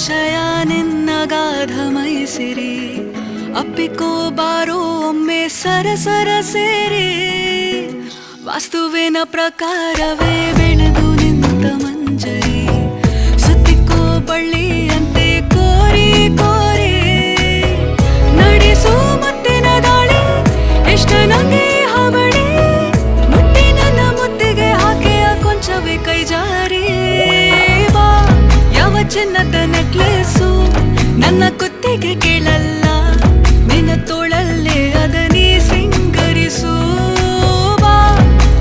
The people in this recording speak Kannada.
ಆಶಯ ನಿನ್ನಗಾಧ ಮೈಸಿರಿ ಅಪ್ಪಿಕೋ ಬಾರೋ ಒಮ್ಮೆ ಸರಸರ ಸೇರಿ ವಾಸ್ತುವಿನ ಪ್ರಕಾರವೇ ಬೆಳೆದು ನಿಂತ ಮಂಜರಿ ಸುತ್ತಿಕೋ ಬಳ್ಳಿಯಂತೆ ಕೋರಿ ಕೋರಿ ನಡೆಸೋ ಮುತ್ತಿನ ದಾಳಿ ಎಷ್ಟ ನಂಗೆ ಹಾವಳಿ ಮುಟ್ಟಿ ನನ್ನ ಮುತ್ತಿಗೆ ಹಾಕೆಯ ಕೊಂಚವೇ ಕೈ ಜಾರಿ ಬಾ ಯಾವ ಚಿನ್ನದ ನೆಕ್ಲೆಸು ನನ್ನ ಕುತ್ತಿಗೆ